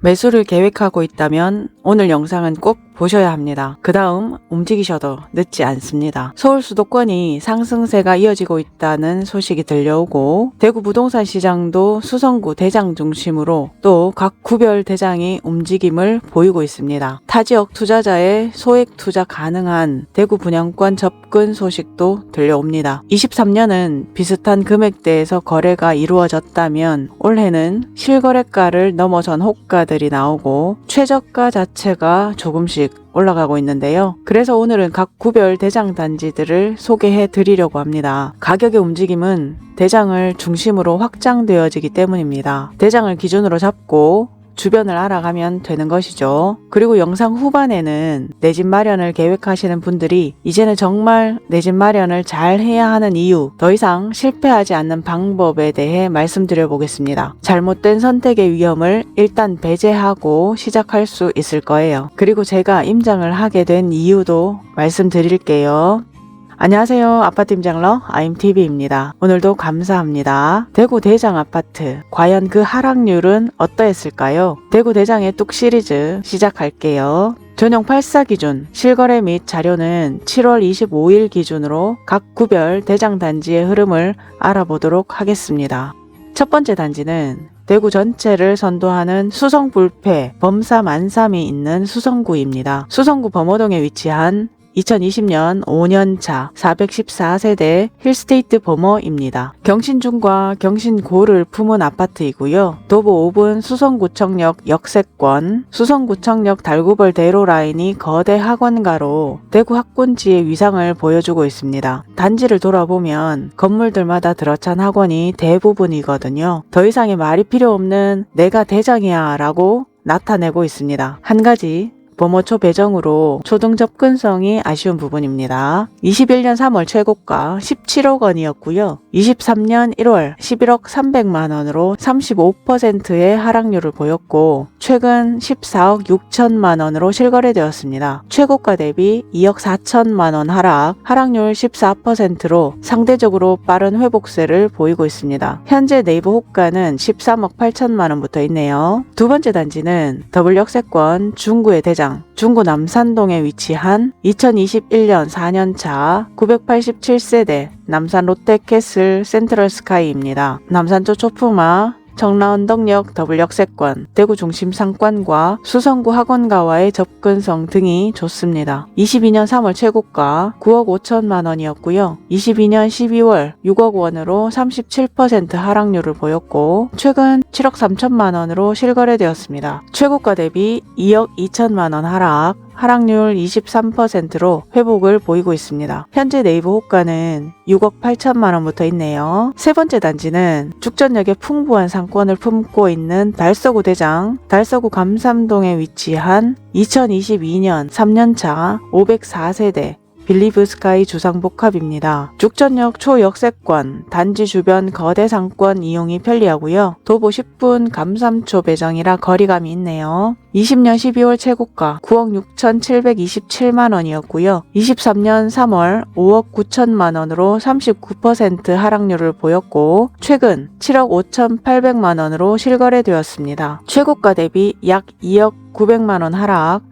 매수를 계획하고 있다면 오늘 영상은 꼭 보셔야 합니다. 그 다음 움직이셔도 늦지 않습니다. 서울 수도권이 상승세가 이어지고 있다는 소식이 들려오고 대구 부동산 시장도 수성구 대장 중심으로 또 각 구별 대장이 움직임을 보이고 있습니다. 타지역 투자자의 소액 투자 가능한 대구 분양권 접근 소식도 들려옵니다. 23년은 비슷한 금액대에서 거래가 이루어졌다면 올해는 실거래가를 넘어선 호가들이 나오고 최저가 자체가 조금씩 올라가고 있는데요. 그래서 오늘은 각 구별 대장 단지들을 소개해 드리려고 합니다. 가격의 움직임은 대장을 중심으로 확장되어지기 때문입니다. 대장을 기준으로 잡고 주변을 알아가면 되는 것이죠. 그리고 영상 후반에는 내 집 마련을 계획하시는 분들이 이제는 정말 내 집 마련을 잘 해야 하는 이유, 더 이상 실패하지 않는 방법에 대해 말씀드려 보겠습니다. 잘못된 선택의 위험을 일단 배제하고 시작할 수 있을 거예요. 그리고 제가 임장을 하게 된 이유도 말씀드릴게요. 안녕하세요. 아파트 임장러 아임TV입니다. 오늘도 감사합니다. 대구 대장 아파트, 과연 그 하락률은 어떠했을까요? 대구 대장의 뚝 시리즈 시작할게요. 전용 84 기준 실거래 및 자료는 7월 25일 기준으로 각 구별 대장 단지의 흐름을 알아보도록 하겠습니다. 첫 번째 단지는 대구 전체를 선도하는 수성불패 범사 만삼이 있는 수성구입니다. 수성구 범어동에 위치한 2020년 5년차 414세대 힐스테이트 범어입니다. 경신중과 경신고를 품은 아파트이고요. 도보 5분 수성구청역 역세권, 수성구청역 달구벌 대로 라인이 거대 학원가로 대구 학군지의 위상을 보여주고 있습니다. 단지를 돌아보면 건물들마다 들어찬 학원이 대부분이거든요. 더 이상의 말이 필요 없는 내가 대장이야 라고 나타내고 있습니다. 한 가지 범어초 배정으로 초등 접근성이 아쉬운 부분입니다. 21년 3월 최고가 17억 원이었고요. 23년 1월 11억 300만 원으로 35%의 하락률을 보였고 최근 14억 6천만 원으로 실거래되었습니다. 최고가 대비 2억 4천만 원 하락률 14%로 상대적으로 빠른 회복세를 보이고 있습니다. 현재 네이버 호가는 13억 8천만 원 붙어 있네요. 두 번째 단지는 더블 역세권 중구의 대장 중구 남산동에 위치한 2021년 4년차 987세대 남산 롯데캐슬 센트럴스카이입니다. 남산초 초품화 청라언덕역 더블 역세권, 대구 중심 상권과 수성구 학원가와의 접근성 등이 좋습니다. 22년 3월 최고가 9억 5천만 원이었고요. 22년 12월 6억 원으로 37% 하락률을 보였고 최근 7억 3천만 원으로 실거래되었습니다. 최고가 대비 2억 2천만 원 하락률 23%로 회복을 보이고 있습니다. 현재 네이버 호가는 6억 8천만 원부터 있네요. 세 번째 단지는 죽전역의 풍부한 상권을 품고 있는 달서구 대장, 달서구 감삼동에 위치한 2022년 3년차 504세대 빌리브 스카이 주상복합입니다. 죽전역 초역세권, 단지 주변 거대 상권 이용이 편리하고요. 도보 10분 감삼초 배정이라 거리감이 있네요. 20년 12월 최고가 9억 6,727만 원이었고요. 23년 3월 5억 9천만 원으로 39% 하락률을 보였고 최근 7억 5,800만 원으로 실거래되었습니다. 최고가 대비 약 2억 900만 원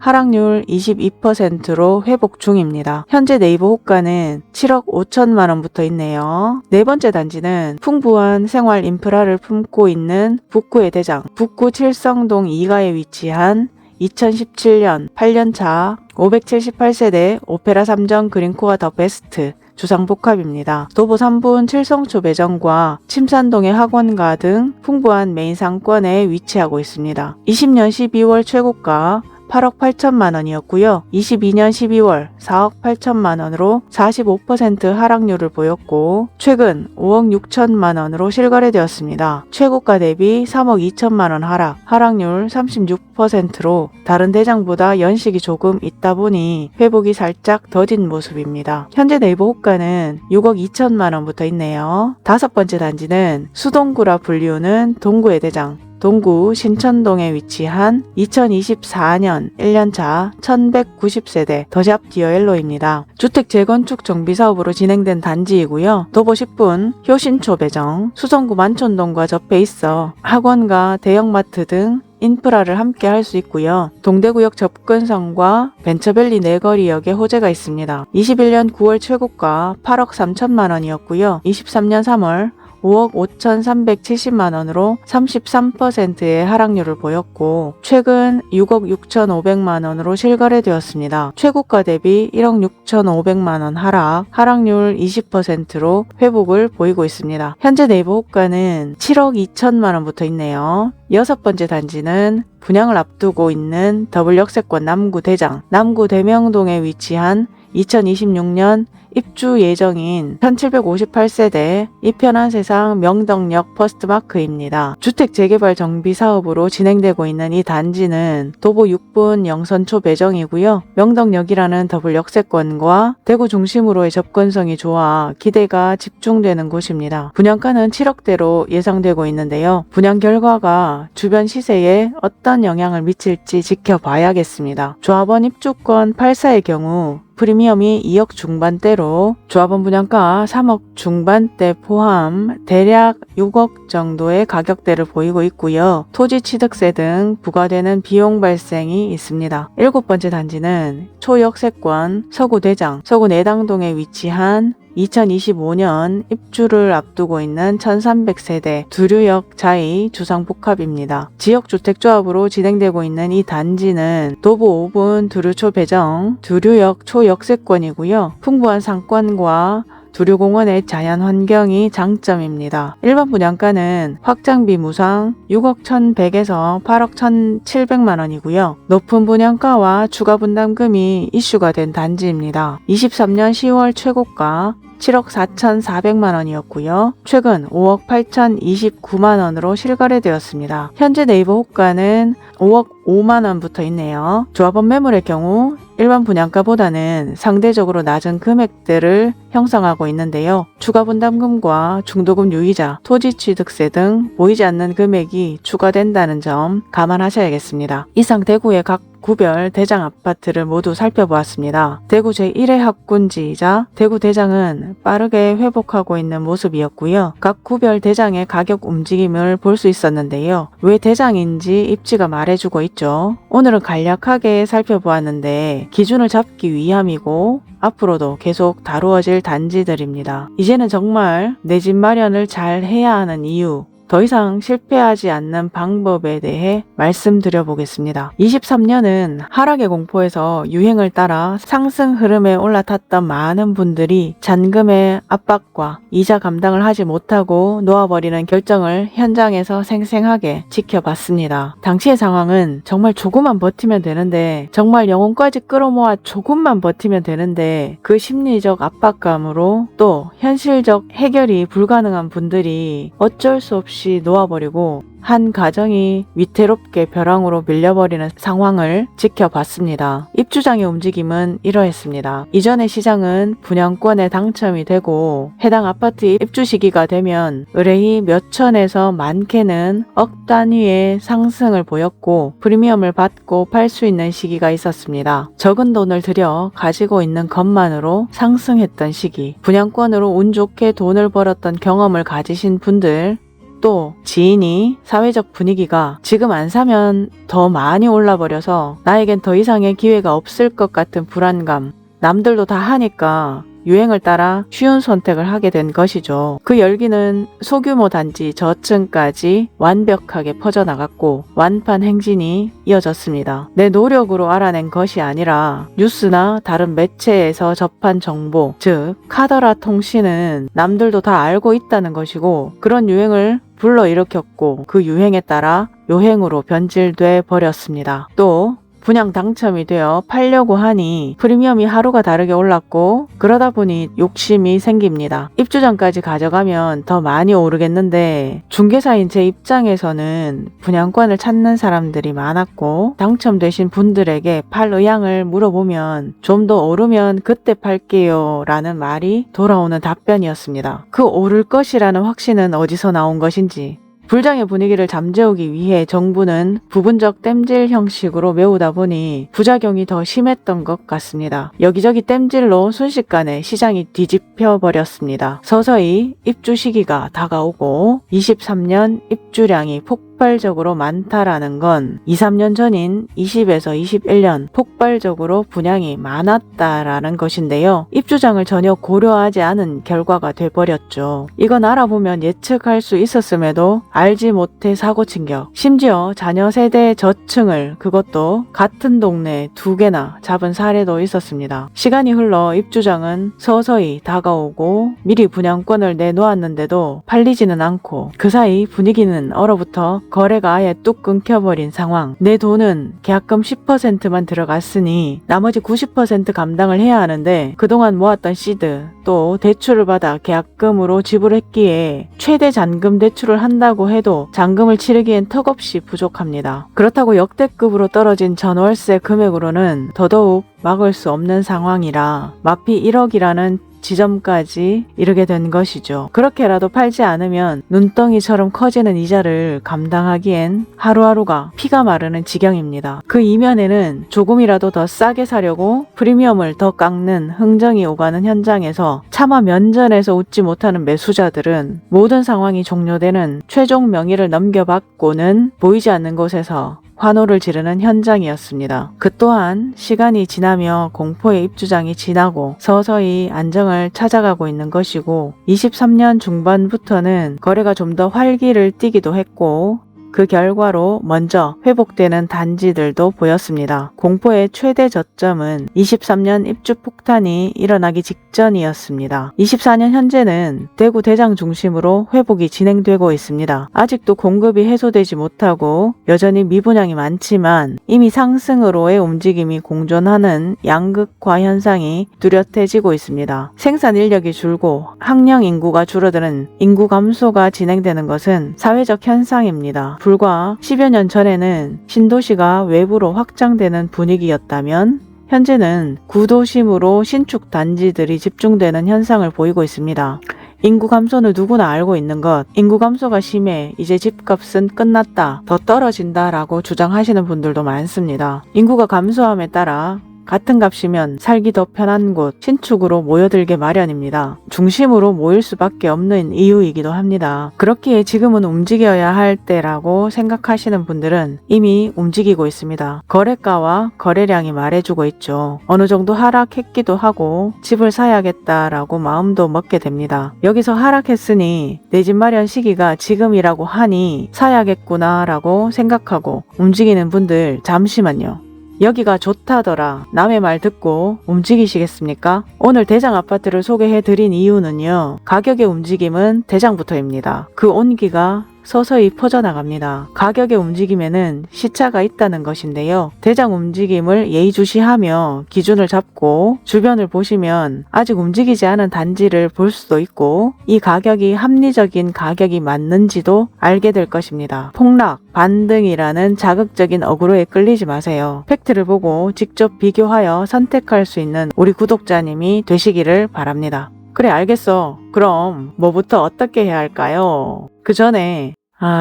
하락률 22%로 회복 중입니다. 현재 네이버 호가는 7억 5천만 원 붙어 있네요. 네 번째 단지는 풍부한 생활 인프라를 품고 있는 북구의 대장, 북구 칠성동 2가에 위치한 2017년 8년차 578세대 오페라 3정 그린코어 더 베스트 주상복합입니다. 도보 3분 칠성초 배정과 침산동의 학원가 등 풍부한 메인 상권에 위치하고 있습니다. 20년 12월 최고가 8억 8천만 원이었고요. 22년 12월 4억 8천만 원으로 45% 하락률을 보였고 최근 5억 6천만 원으로 실거래되었습니다. 최고가 대비 3억 2천만 원 하락률 36%로 다른 대장보다 연식이 조금 있다 보니 회복이 살짝 더딘 모습입니다. 현재 네이버 호가는 6억 2천만 원부터 있네요. 다섯 번째 단지는 수동구라 불리우는 동구의 대장, 동구 신천동에 위치한 2024년 1년차 1190세대 더샵 디어엘로입니다. 주택 재건축 정비 사업으로 진행된 단지이고요. 도보 10분 효신초 배정, 수성구 만촌동과 접해 있어 학원과 대형마트 등 인프라를 함께 할 수 있고요. 동대구역 접근성과 벤처밸리 내거리역에 호재가 있습니다. 21년 9월 최고가 8억 3천만 원이었고요. 23년 3월 5억 5,370만 원으로 33%의 하락률을 보였고 최근 6억 6,500만 원으로 실거래되었습니다. 최고가 대비 1억 6,500만 원 하락률 20%로 회복을 보이고 있습니다. 현재 네이버 호가는 7억 2천만 원부터 있네요. 여섯 번째 단지는 분양을 앞두고 있는 더블 역세권 남구대장, 남구 대명동에 위치한 2026년 입주 예정인 1758세대 이편한 세상 명덕역 퍼스트마크입니다. 주택 재개발 정비 사업으로 진행되고 있는 이 단지는 도보 6분 영선초 배정이고요. 명덕역이라는 더블 역세권과 대구 중심으로의 접근성이 좋아 기대가 집중되는 곳입니다. 분양가는 7억대로 예상되고 있는데요. 분양 결과가 주변 시세에 어떤 영향을 미칠지 지켜봐야겠습니다. 조합원 입주권 8사의 경우 프리미엄이 2억 중반대로 조합원 분양가 3억 중반대 포함 대략 6억 정도의 가격대를 보이고 있고요. 토지 취득세 등 부과되는 비용 발생이 있습니다. 일곱 번째 단지는 초역세권 서구대장, 서구 내당동에 위치한 2025년 입주를 앞두고 있는 1300세대 두류역 자이 주상복합입니다. 지역주택조합으로 진행되고 있는 이 단지는 도보 5분 두류초 배정, 두류역 초역세권이고요. 풍부한 상권과 두류공원의 자연 환경이 장점입니다. 일반 분양가는 확장비 무상 6억 1,100에서 8억 1,700만 원이고요. 높은 분양가와 추가 분담금이 이슈가 된 단지입니다. 23년 10월 최고가 7억 4,400만 원이었고요. 최근 5억 8,029만 원으로 실거래되었습니다. 현재 네이버 호가는 5억 5만 원부터 있네요. 조합원 매물의 경우 일반 분양가보다는 상대적으로 낮은 금액대를 형성하고 있는데요. 추가 분담금과 중도금 유의자, 토지 취득세 등 보이지 않는 금액이 추가된다는 점 감안하셔야겠습니다. 이상 대구의 각 구별 대장 아파트를 모두 살펴보았습니다. 대구 제1의 학군지이자 대구 대장은 빠르게 회복하고 있는 모습이었고요. 각 구별 대장의 가격 움직임을 볼 수 있었는데요. 왜 대장인지 입지가 말해주고 있죠. 오늘은 간략하게 살펴보았는데 기준을 잡기 위함이고 앞으로도 계속 다루어질 단지들입니다. 이제는 정말 내 집 마련을 잘 해야 하는 이유, 더 이상 실패하지 않는 방법에 대해 말씀드려 보겠습니다. 23년은 하락의 공포에서 유행을 따라 상승 흐름에 올라탔던 많은 분들이 잔금의 압박과 이자 감당을 하지 못하고 놓아버리는 결정을 현장에서 생생하게 지켜봤습니다. 당시의 상황은 정말 조금만 버티면 되는데, 정말 영혼까지 끌어모아 조금만 버티면 되는데 그 심리적 압박감으로 또 현실적 해결이 불가능한 분들이 어쩔 수 없이 놓아버리고 한 가정이 위태롭게 벼랑으로 밀려버리는 상황을 지켜봤습니다. 입주장의 움직임은 이러했습니다. 이전의 시장은 분양권에 당첨이 되고 해당 아파트 입주 시기가 되면 의뢰이 몇 천에서 많게는 억 단위의 상승을 보였고 프리미엄을 받고 팔 수 있는 시기가 있었습니다. 적은 돈을 들여 가지고 있는 것만으로 상승했던 시기, 분양권으로 운 좋게 돈을 벌었던 경험을 가지신 분들, 또 지인이 사회적 분위기가 지금 안 사면 더 많이 올라버려서 나에겐 더 이상의 기회가 없을 것 같은 불안감, 남들도 다 하니까 유행을 따라 쉬운 선택을 하게 된 것이죠. 그 열기는 소규모 단지 저층까지 완벽하게 퍼져나갔고 완판 행진이 이어졌습니다. 내 노력으로 알아낸 것이 아니라 뉴스나 다른 매체에서 접한 정보, 즉 카더라 통신은 남들도 다 알고 있다는 것이고 그런 유행을 불러일으켰고 그 유행에 따라 요행으로 변질돼 버렸습니다. 또 분양 당첨이 되어 팔려고 하니 프리미엄이 하루가 다르게 올랐고 그러다 보니 욕심이 생깁니다. 입주장까지 가져가면 더 많이 오르겠는데 중개사인 제 입장에서는 분양권을 찾는 사람들이 많았고 당첨되신 분들에게 팔 의향을 물어보면 좀 더 오르면 그때 팔게요 라는 말이 돌아오는 답변이었습니다. 그 오를 것이라는 확신은 어디서 나온 것인지, 불장의 분위기를 잠재우기 위해 정부는 부분적 땜질 형식으로 메우다 보니 부작용이 더 심했던 것 같습니다. 여기저기 땜질로 순식간에 시장이 뒤집혀 버렸습니다. 서서히 입주 시기가 다가오고 23년 입주량이 폭발적으로 많다라는 건 2, 3년 전인 20에서 21년 폭발적으로 분양이 많았다라는 것인데요. 입주장을 전혀 고려하지 않은 결과가 돼버렸죠. 이건 알아보면 예측할 수 있었음에도 알지 못해 사고친격. 심지어 자녀 세대 저층을 그것도 같은 동네에 2개나 잡은 사례도 있었습니다. 시간이 흘러 입주장은 서서히 다가오고 미리 분양권을 내놓았는데도 팔리지는 않고 그 사이 분위기는 얼어붙어 거래가 아예 뚝 끊겨버린 상황. 내 돈은 계약금 10%만 들어갔으니 나머지 90% 감당을 해야 하는데 그동안 모았던 시드 또 대출을 받아 계약금으로 지불했기에 최대 잔금 대출을 한다고 해도 잔금을 치르기엔 턱없이 부족합니다. 그렇다고 역대급으로 떨어진 전월세 금액으로는 더더욱 막을 수 없는 상황이라 마피 1억이라는 지점까지 이르게 된 것이죠. 그렇게라도 팔지 않으면 눈덩이처럼 커지는 이자를 감당하기엔 하루하루가 피가 마르는 지경입니다. 그 이면에는 조금이라도 더 싸게 사려고 프리미엄을 더 깎는 흥정이 오가는 현장에서 차마 면전에서 웃지 못하는 매수자들은 모든 상황이 종료되는 최종 명의를 넘겨받고는 보이지 않는 곳에서 환호를 지르는 현장이었습니다. 그 또한 시간이 지나며 공포의 입주장이 지나고 서서히 안정을 찾아가고 있는 것이고 23년 중반부터는 거래가 좀 더 활기를 띠기도 했고 그 결과로 먼저 회복되는 단지들도 보였습니다. 공포의 최대 저점은 23년 입주 폭탄이 일어나기 직전이었습니다. 24년 현재는 대구 대장 중심으로 회복이 진행되고 있습니다. 아직도 공급이 해소되지 못하고 여전히 미분양이 많지만 이미 상승으로의 움직임이 공존하는 양극화 현상이 뚜렷해지고 있습니다. 생산 인력이 줄고 학령 인구가 줄어드는 인구 감소가 진행되는 것은 사회적 현상입니다. 불과 10여 년 전에는 신도시가 외부로 확장되는 분위기였다면 현재는 구도심으로 신축 단지들이 집중되는 현상을 보이고 있습니다. 인구 감소는 누구나 알고 있는 것. 인구 감소가 심해 이제 집값은 끝났다, 더 떨어진다라고 주장하시는 분들도 많습니다. 인구가 감소함에 따라 같은 값이면 살기 더 편한 곳, 신축으로 모여들게 마련입니다. 중심으로 모일 수밖에 없는 이유이기도 합니다. 그렇기에 지금은 움직여야 할 때라고 생각하시는 분들은 이미 움직이고 있습니다. 거래가와 거래량이 말해주고 있죠. 어느 정도 하락했기도 하고 집을 사야겠다라고 마음도 먹게 됩니다. 여기서 하락했으니 내 집 마련 시기가 지금이라고 하니 사야겠구나라고 생각하고 움직이는 분들 잠시만요. 여기가 좋다더라 남의 말 듣고 움직이시겠습니까? 오늘 대장 아파트를 소개해드린 이유는요. 가격의 움직임은 대장부터입니다. 그 온기가 서서히 퍼져나갑니다. 가격의 움직임에는 시차가 있다는 것인데요. 대장 움직임을 예의주시하며 기준을 잡고 주변을 보시면 아직 움직이지 않은 단지를 볼 수도 있고 이 가격이 합리적인 가격이 맞는지도 알게 될 것입니다. 폭락, 반등이라는 자극적인 어그로에 끌리지 마세요. 팩트를 보고 직접 비교하여 선택할 수 있는 우리 구독자님이 되시기를 바랍니다. 그래, 알겠어. 그럼 뭐부터 어떻게 해야 할까요? 그 전에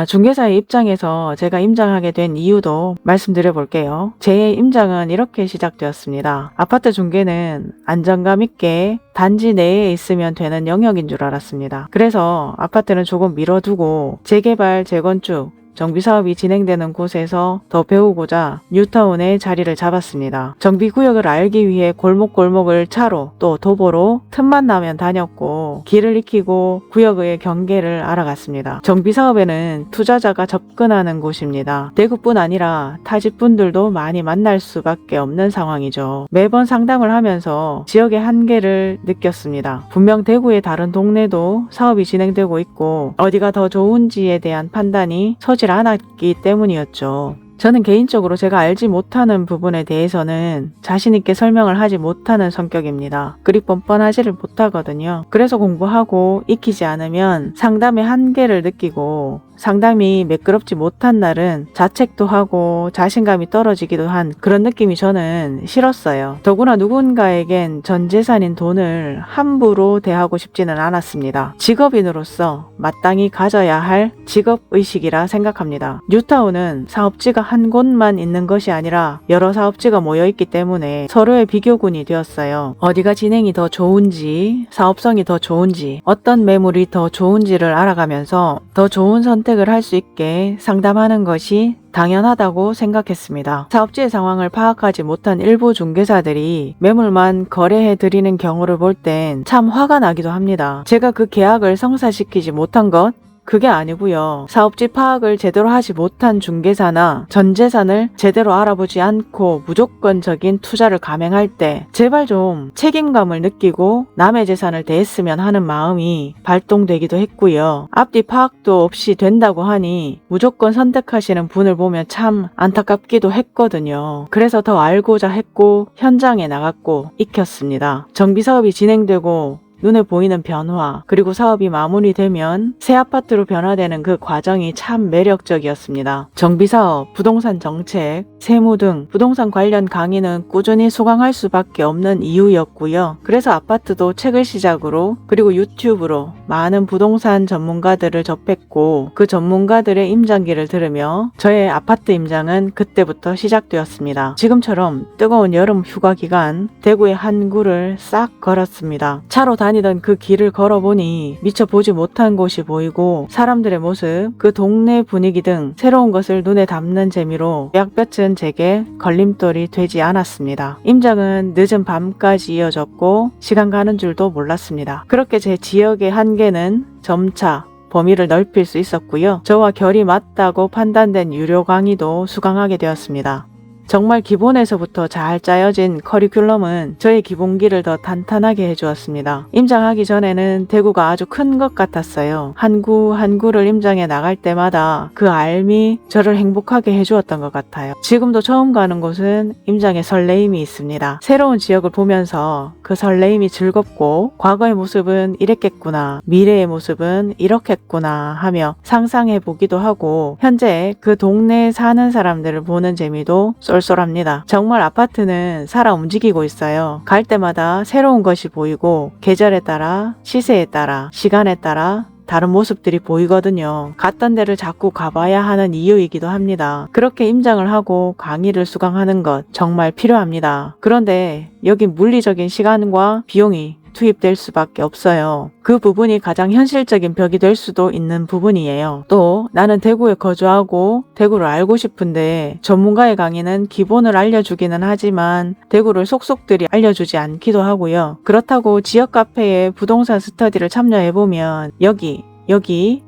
중개사의 입장에서 제가 임장하게 된 이유도 말씀드려 볼게요. 제 임장은 이렇게 시작되었습니다. 아파트 중개는 안정감 있게 단지 내에 있으면 되는 영역인 줄 알았습니다. 그래서 아파트는 조금 미뤄두고 재개발, 재건축, 정비사업이 진행되는 곳에서 더 배우고자 뉴타운에 자리를 잡았습니다. 정비구역을 알기 위해 골목골목을 차로 또 도보로 틈만 나면 다녔고 길을 익히고 구역의 경계를 알아갔습니다. 정비사업에는 투자자가 접근하는 곳입니다. 대구뿐 아니라 타지분들도 많이 만날 수밖에 없는 상황이죠. 매번 상담을 하면서 지역의 한계를 느꼈습니다. 분명 대구의 다른 동네도 사업이 진행되고 있고 어디가 더 좋은지에 대한 판단이 서질 않았기 때문이었죠. 저는 개인적으로 제가 알지 못하는 부분에 대해서는 자신있게 설명을 하지 못하는 성격입니다. 그리 뻔뻔하지를 못하거든요. 그래서 공부하고 익히지 않으면 상담의 한계를 느끼고 상담이 매끄럽지 못한 날은 자책도 하고 자신감이 떨어지기도 한 그런 느낌이 저는 싫었어요. 더구나 누군가에겐 전 재산인 돈을 함부로 대하고 싶지는 않았습니다. 직업인으로서 마땅히 가져야 할 직업의식이라 생각합니다. 뉴타운은 사업지가 한 곳만 있는 것이 아니라 여러 사업지가 모여있기 때문에 서로의 비교군이 되었어요. 어디가 진행이 더 좋은지, 사업성이 더 좋은지, 어떤 매물이 더 좋은지를 알아가면서 더 좋은 선택을 할 수 있게 상담하는 것이 당연하다고 생각했습니다. 사업지의 상황을 파악하지 못한 일부 중개사들이 매물만 거래해 드리는 경우를 볼 땐 참 화가 나기도 합니다. 제가 그 계약을 성사시키지 못한 것? 그게 아니고요. 사업지 파악을 제대로 하지 못한 중개사나 전 재산을 제대로 알아보지 않고 무조건적인 투자를 감행할 때 제발 좀 책임감을 느끼고 남의 재산을 대했으면 하는 마음이 발동되기도 했고요. 앞뒤 파악도 없이 된다고 하니 무조건 선택하시는 분을 보면 참 안타깝기도 했거든요. 그래서 더 알고자 했고 현장에 나갔고 익혔습니다. 정비사업이 진행되고 눈에 보이는 변화, 그리고 사업이 마무리되면 새 아파트로 변화되는 그 과정이 참 매력적이었습니다. 정비사업, 부동산 정책, 세무 등 부동산 관련 강의는 꾸준히 수강할 수밖에 없는 이유였고요. 그래서 아파트도 책을 시작으로 그리고 유튜브로 많은 부동산 전문가들을 접했고 그 전문가들의 임장기를 들으며 저의 아파트 임장은 그때부터 시작되었습니다. 지금처럼 뜨거운 여름 휴가 기간 대구의 한 구를 싹 걸었습니다. 차로 다니던 그 길을 걸어보니 미처 보지 못한 곳이 보이고 사람들의 모습, 그 동네 분위기 등 새로운 것을 눈에 담는 재미로 약볕은 제게 걸림돌이 되지 않았습니다. 임장은 늦은 밤까지 이어졌고 시간 가는 줄도 몰랐습니다. 그렇게 제 지역의 한계는 점차 범위를 넓힐 수 있었고요. 저와 결이 맞다고 판단된 유료 강의도 수강하게 되었습니다. 정말 기본에서부터 잘 짜여진 커리큘럼은 저의 기본기를 더 탄탄하게 해주었습니다. 임장하기 전에는 대구가 아주 큰 것 같았어요. 한 구 한 구를 임장해 나갈 때마다 그 알미 저를 행복하게 해주었던 것 같아요. 지금도 처음 가는 곳은 임장에 설레임이 있습니다. 새로운 지역을 보면서 그 설레임이 즐겁고 과거의 모습은 이랬겠구나, 미래의 모습은 이렇겠구나 하며 상상해 보기도 하고 현재 그 동네에 사는 사람들을 보는 재미도 쏠쏠합니다. 정말 아파트는 살아 움직이고 있어요. 갈 때마다 새로운 것이 보이고 계절에 따라, 시세에 따라, 시간에 따라 다른 모습들이 보이거든요. 갔던 데를 자꾸 가봐야 하는 이유이기도 합니다. 그렇게 임장을 하고 강의를 수강하는 것 정말 필요합니다. 그런데 여기 물리적인 시간과 비용이 투입될 수밖에 없어요. 그 부분이 가장 현실적인 벽이 될 수도 있는 부분이에요. 또 나는 대구에 거주하고 대구를 알고 싶은데 전문가의 강의는 기본을 알려주기는 하지만 대구를 속속들이 알려주지 않기도 하고요. 그렇다고 지역 카페에 부동산 스터디를 참여해보면 여기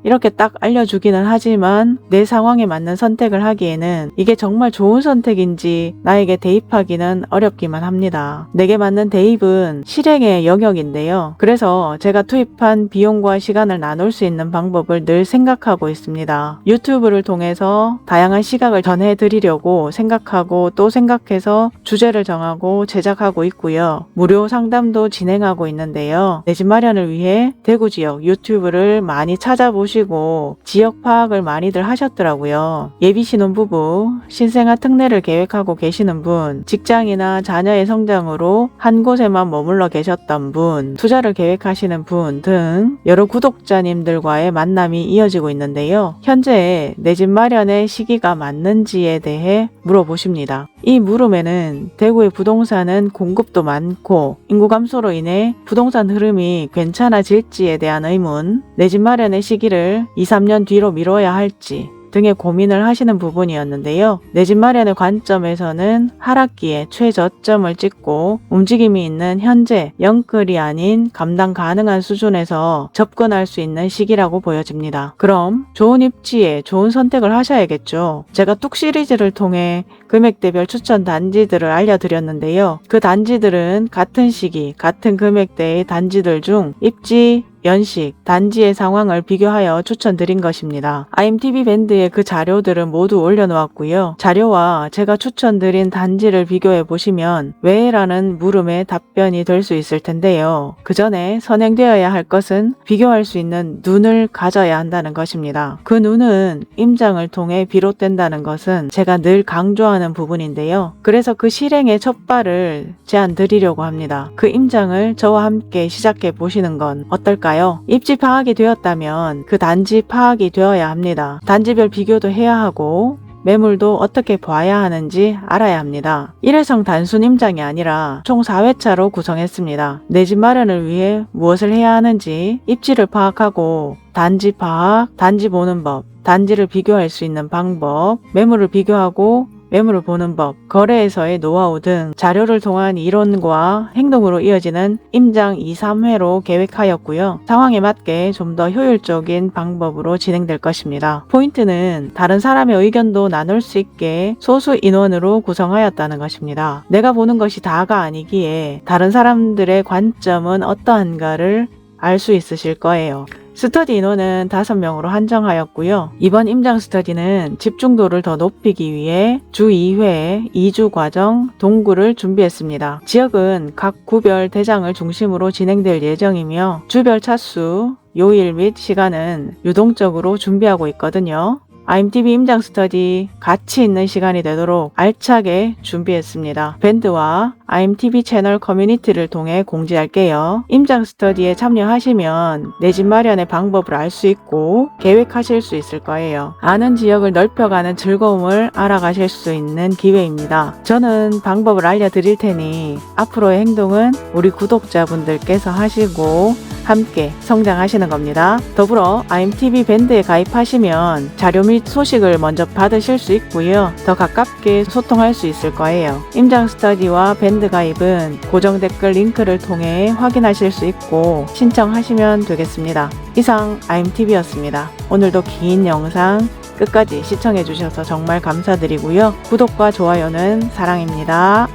이렇게 딱 알려주기는 하지만 내 상황에 맞는 선택을 하기에는 이게 정말 좋은 선택인지 나에게 대입하기는 어렵기만 합니다. 내게 맞는 대입은 실행의 영역인데요. 그래서 제가 투입한 비용과 시간을 나눌 수 있는 방법을 늘 생각하고 있습니다. 유튜브를 통해서 다양한 시각을 전해드리려고 생각하고 또 생각해서 주제를 정하고 제작하고 있고요. 무료 상담도 진행하고 있는데요. 내 집 마련을 위해 대구 지역 유튜브를 많이 찾아보시고 지역 파악을 많이들 하셨더라고요. 예비 신혼부부, 신생아 특례를 계획하고 계시는 분, 직장이나 자녀의 성장으로 한 곳에만 머물러 계셨던 분, 투자를 계획하시는 분 등 여러 구독자님들과의 만남이 이어지고 있는데요. 현재 내 집 마련의 시기가 맞는지에 대해 물어보십니다. 이 물음에는 대구의 부동산은 공급도 많고 인구 감소로 인해 부동산 흐름이 괜찮아질지에 대한 의문, 내 집 마련의 시기를 2, 3년 뒤로 미뤄야 할지 등의 고민을 하시는 부분이었는데요. 내 집 마련의 관점에서는 하락기에 최저점을 찍고 움직임이 있는 현재 영끌이 아닌 감당 가능한 수준에서 접근할 수 있는 시기라고 보여집니다. 그럼 좋은 입지에 좋은 선택을 하셔야겠죠. 제가 뚝 시리즈를 통해 금액대별 추천 단지들을 알려드렸는데요. 그 단지들은 같은 시기, 같은 금액대의 단지들 중 입지, 연식, 단지의 상황을 비교하여 추천드린 것입니다. IMTV 밴드의 그 자료들은 모두 올려놓았고요. 자료와 제가 추천드린 단지를 비교해 보시면 왜? 라는 물음에 답변이 될 수 있을 텐데요. 그 전에 선행되어야 할 것은 비교할 수 있는 눈을 가져야 한다는 것입니다. 그 눈은 임장을 통해 비롯된다는 것은 제가 늘 강조하는 부분인데요. 그래서 그 실행의 첫 발을 제안 드리려고 합니다. 그 임장을 저와 함께 시작해 보시는 건 어떨까요? 입지 파악이 되었다면 그 단지 파악이 되어야 합니다. 단지별 비교도 해야 하고 매물도 어떻게 봐야 하는지 알아야 합니다. 일회성 단순 임장이 아니라 총 4회차로 구성했습니다. 내 집 마련을 위해 무엇을 해야 하는지 입지를 파악하고 단지 파악, 단지 보는 법, 단지를 비교할 수 있는 방법, 매물을 비교하고 매물을 보는 법, 거래에서의 노하우 등 자료를 통한 이론과 행동으로 이어지는 임장 2, 3회로 계획하였고요. 상황에 맞게 좀 더 효율적인 방법으로 진행될 것입니다. 포인트는 다른 사람의 의견도 나눌 수 있게 소수 인원으로 구성하였다는 것입니다. 내가 보는 것이 다가 아니기에 다른 사람들의 관점은 어떠한가를 알 수 있으실 거예요. 스터디 인원은 5명으로 한정하였고요. 이번 임장 스터디는 집중도를 더 높이기 위해 주 2회 2주 과정 동구를 준비했습니다. 지역은 각 구별 대장을 중심으로 진행될 예정이며 주별 차수, 요일 및 시간은 유동적으로 준비하고 있거든요. IMTV 임장 스터디 가치 있는 시간이 되도록 알차게 준비했습니다. 밴드와 IMTV 채널 커뮤니티를 통해 공지할게요. 임장 스터디에 참여하시면 내 집 마련의 방법을 알 수 있고 계획하실 수 있을 거예요. 아는 지역을 넓혀가는 즐거움을 알아가실 수 있는 기회입니다. 저는 방법을 알려드릴 테니 앞으로의 행동은 우리 구독자분들께서 하시고 함께 성장하시는 겁니다. 더불어 IMTV 밴드에 가입하시면 자료 및 소식을 먼저 받으실 수 있고요. 더 가깝게 소통할 수 있을 거예요. 임장 스터디와 밴드 가입은 고정 댓글 링크를 통해 확인하실 수 있고 신청하시면 되겠습니다. 이상 IMTV였습니다. 오늘도 긴 영상 끝까지 시청해 주셔서 정말 감사드리고요. 구독과 좋아요는 사랑입니다.